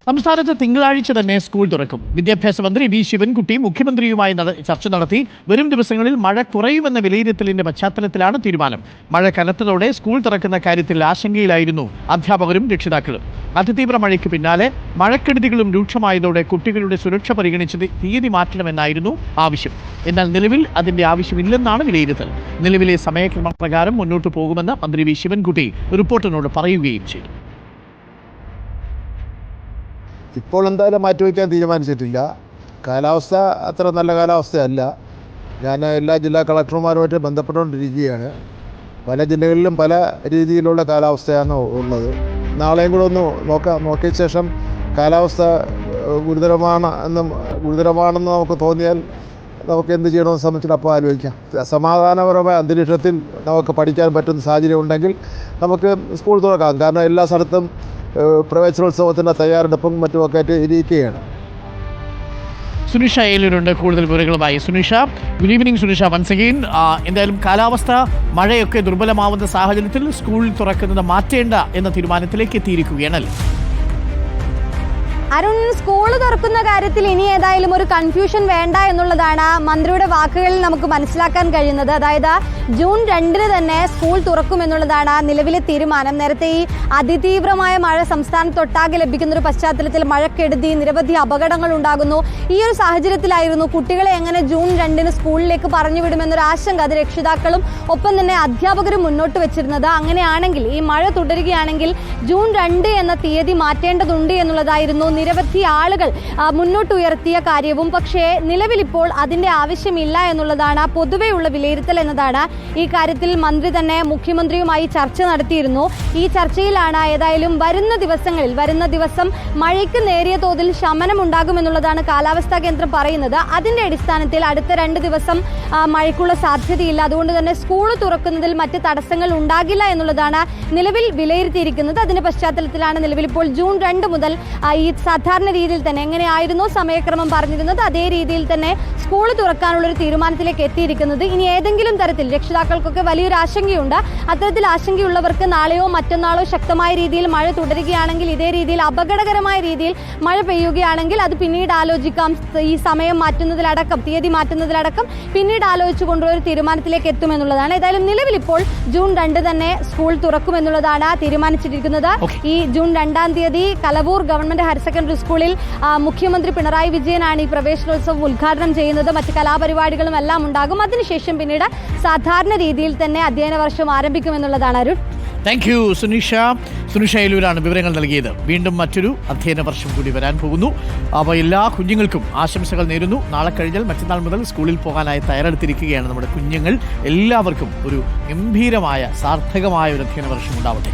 സംസ്ഥാനത്ത് തിങ്കളാഴ്ച തന്നെ സ്കൂൾ തുറക്കും. വിദ്യാഭ്യാസ മന്ത്രി വി ശിവൻകുട്ടി മുഖ്യമന്ത്രിയുമായി ചർച്ച നടത്തി. വരും ദിവസങ്ങളിൽ മഴ കുറയുമെന്ന വിലയിരുത്തലിന്റെ പശ്ചാത്തലത്തിലാണ് തീരുമാനം. മഴ കനത്തതോടെ സ്കൂൾ തുറക്കുന്ന കാര്യത്തിൽ ആശങ്കയിലായിരുന്നു അധ്യാപകരും രക്ഷിതാക്കളും. അതിതീവ്ര മഴയ്ക്ക് പിന്നാലെ മഴക്കെടുതികളും രൂക്ഷമായതോടെ കുട്ടികളുടെ സുരക്ഷ പരിഗണിച്ച് തീയതി മാറ്റണമെന്നായിരുന്നു ആവശ്യം. എന്നാൽ നിലവിൽ അതിന്റെ ആവശ്യമില്ലെന്നാണ് വിലയിരുത്തൽ. നിലവിലെ സമയക്രമപ്രകാരം മുന്നോട്ട് പോകുമെന്ന് മന്ത്രി വി ശിവൻകുട്ടി റിപ്പോർട്ടറിനോട് പറയുകയും ചെയ്തു. ഇപ്പോൾ എന്തായാലും മാറ്റിവെക്കാൻ തീരുമാനിച്ചിട്ടില്ല. കാലാവസ്ഥ അത്ര നല്ല കാലാവസ്ഥയല്ല. ഞാൻ എല്ലാ ജില്ലാ കളക്ടർമാരുമായിട്ട് ബന്ധപ്പെട്ടുകൊണ്ടിരിക്കുകയാണ്. പല ജില്ലകളിലും പല രീതിയിലുള്ള കാലാവസ്ഥയാണ് ഉള്ളത്. നാളെയും കൂടെ ഒന്ന് നോക്കിയ ശേഷം കാലാവസ്ഥ ഗുരുതരമാണെന്ന് നമുക്ക് തോന്നിയാൽ നമുക്ക് എന്ത് ചെയ്യണമെന്ന് സംബന്ധിച്ചിട്ട് അപ്പോൾ ആലോചിക്കാം. സമാധാനപരമായ അന്തരീക്ഷത്തിൽ നമുക്ക് പഠിക്കാൻ പറ്റുന്ന സാഹചര്യം ഉണ്ടെങ്കിൽ നമുക്ക് സ്കൂൾ തുറക്കാം. കാരണം എല്ലാ സ്ഥലത്തും പ്രവേശനോത്സവത്തിൻ്റെ തയ്യാറെടുപ്പും മറ്റുമൊക്കെ ആയിട്ട് ഇരിക്കുകയാണ്. സുനിഷ ഏലൂരുണ്ട് കൂടുതൽ വിവരങ്ങളുമായി. Sunisha, good evening Sunisha. Once again, എന്തായാലും കാലാവസ്ഥ മഴയൊക്കെ ദുർബലമാവുന്ന സാഹചര്യത്തിൽ സ്കൂൾ തുറക്കുന്നത് മാറ്റേണ്ട എന്ന തീരുമാനത്തിലേക്ക് എത്തിയിരിക്കുകയാണല്ലേ? അരുൺ, സ്കൂൾ തുറക്കുന്ന കാര്യത്തിൽ ഇനി ഏതായാലും ഒരു കൺഫ്യൂഷൻ വേണ്ട എന്നുള്ളതാണ് മന്ത്രിയുടെ വാക്കുകളിൽ നമുക്ക് മനസ്സിലാക്കാൻ കഴിയുന്നത്. അതായത് ജൂൺ 2 തന്നെ സ്കൂൾ തുറക്കുമെന്നുള്ളതാണ് നിലവിലെ തീരുമാനം. നേരത്തെ ഈ അതിതീവ്രമായ മഴ സംസ്ഥാനത്തൊട്ടാകെ ലഭിക്കുന്ന ഒരു പശ്ചാത്തലത്തിൽ മഴക്കെടുതി, നിരവധി അപകടങ്ങൾ ഉണ്ടാകുന്നു. ഈ ഒരു സാഹചര്യത്തിലായിരുന്നു കുട്ടികളെ എങ്ങനെ ജൂൺ 2 സ്കൂളിലേക്ക് പറഞ്ഞു വിടുമെന്നൊരു ആശങ്ക അത് രക്ഷിതാക്കളും ഒപ്പം തന്നെ അധ്യാപകരും മുന്നോട്ട് വെച്ചിരുന്നത്. അങ്ങനെയാണെങ്കിൽ ഈ മഴ തുടരുകയാണെങ്കിൽ ജൂൺ 2 എന്ന തീയതി മാറ്റേണ്ടതുണ്ട് എന്നുള്ളതായിരുന്നു നിരവധി ആളുകൾ മുന്നോട്ട് ഉയർത്തിയ കാര്യവും. പക്ഷേ നിലവിലിപ്പോൾ അതിന്റെ ആവശ്യമില്ല എന്നുള്ളതാണ് പൊതുവെയുള്ള വിലയിരുത്തൽ എന്നതാണ്. ഈ കാര്യത്തിൽ മന്ത്രി തന്നെ മുഖ്യമന്ത്രിയുമായി ചർച്ച നടത്തിയിരുന്നു. ഈ ചർച്ചയിലാണ് ഏതായാലും വരുന്ന ദിവസം മഴയ്ക്ക് നേരിയ തോതിൽ ശമനം ഉണ്ടാകുമെന്നുള്ളതാണ് കാലാവസ്ഥാ കേന്ദ്രം പറയുന്നത്. അതിന്റെ അടിസ്ഥാനത്തിൽ അടുത്ത 2 ദിവസം മഴയ്ക്കുള്ള സാധ്യതയില്ല. അതുകൊണ്ട് തന്നെ സ്കൂൾ തുറക്കുന്നതിൽ മറ്റ് തടസ്സങ്ങൾ ഉണ്ടാകില്ല എന്നുള്ളതാണ് നിലവിൽ വിലയിരുത്തിയിരിക്കുന്നത്. അതിന്റെ പശ്ചാത്തലത്തിലാണ് നിലവിൽ ഇപ്പോൾ ജൂൺ 2 മുതൽ ഈ സാധാരണ രീതിയിൽ തന്നെ എങ്ങനെയായിരുന്നു സമയക്രമം പറഞ്ഞിരുന്നത് അതേ രീതിയിൽ തന്നെ സ്കൂൾ തുറക്കാനുള്ളൊരു തീരുമാനത്തിലേക്ക് എത്തിയിരിക്കുന്നത്. ഇനി ഏതെങ്കിലും തരത്തിൽ രക്ഷിതാക്കൾക്കൊക്കെ വലിയൊരു ആശങ്കയുണ്ട്. അത്തരത്തിൽ ആശങ്കയുള്ളവർക്ക് നാളെയോ മറ്റന്നാളോ ശക്തമായ രീതിയിൽ മഴ തുടരുകയാണെങ്കിൽ, ഇതേ രീതിയിൽ അപകടകരമായ രീതിയിൽ മഴ പെയ്യുകയാണെങ്കിൽ അത് പിന്നീട് ആലോചിക്കാം. ഈ സമയം മാറ്റുന്നതിലടക്കം, തീയതി മാറ്റുന്നതിലടക്കം പിന്നീട് ആലോചിച്ചുകൊണ്ടുള്ള ഒരു തീരുമാനത്തിലേക്ക് എത്തുമെന്നുള്ളതാണ്. ഏതായാലും നിലവിൽ ഇപ്പോൾ ജൂൺ 2 തന്നെ സ്കൂൾ തുറക്കുമെന്നുള്ളതാണ് തീരുമാനിച്ചിരിക്കുന്നത്. ഈ ജൂൺ 2 തീയതി കലവൂർ ഗവൺമെന്റ് ഹയർ സെക്കൻഡറി സ്കൂളിൽ മുഖ്യമന്ത്രി പിണറായി വിജയനാണ് ഈ പ്രവേശനോത്സവം ഉദ്ഘാടനം ചെയ്യുന്നത്. മറ്റ് കലാപരിപാടികളും എല്ലാം ഉണ്ടാകും. അതിനുശേഷം പിന്നീട് സാധാരണ രീതിയിൽ തന്നെ അധ്യയന വർഷം ആരംഭിക്കുമെന്നുള്ളതാണ്. അരുൺ, താങ്ക് യു സുനിഷ ഏലൂരാണ് വിവരങ്ങൾ നൽകിയത്. വീണ്ടും മറ്റൊരു അധ്യയന വർഷം കൂടി വരാൻ പോകുന്നു. അപ്പോൾ എല്ലാ കുഞ്ഞുങ്ങൾക്കും ആശംസകൾ നേരുന്നു. നാളെ കഴിഞ്ഞാൽ മറ്റന്നാൾ മുതൽ സ്കൂളിൽ പോകാനായി തയ്യാറെടുത്തിരിക്കുകയാണ് നമ്മുടെ കുഞ്ഞുങ്ങൾ. എല്ലാവർക്കും ഒരു ഗംഭീരമായ സാർത്ഥകമായ ഒരു അധ്യയന വർഷം ഉണ്ടാവട്ടെ.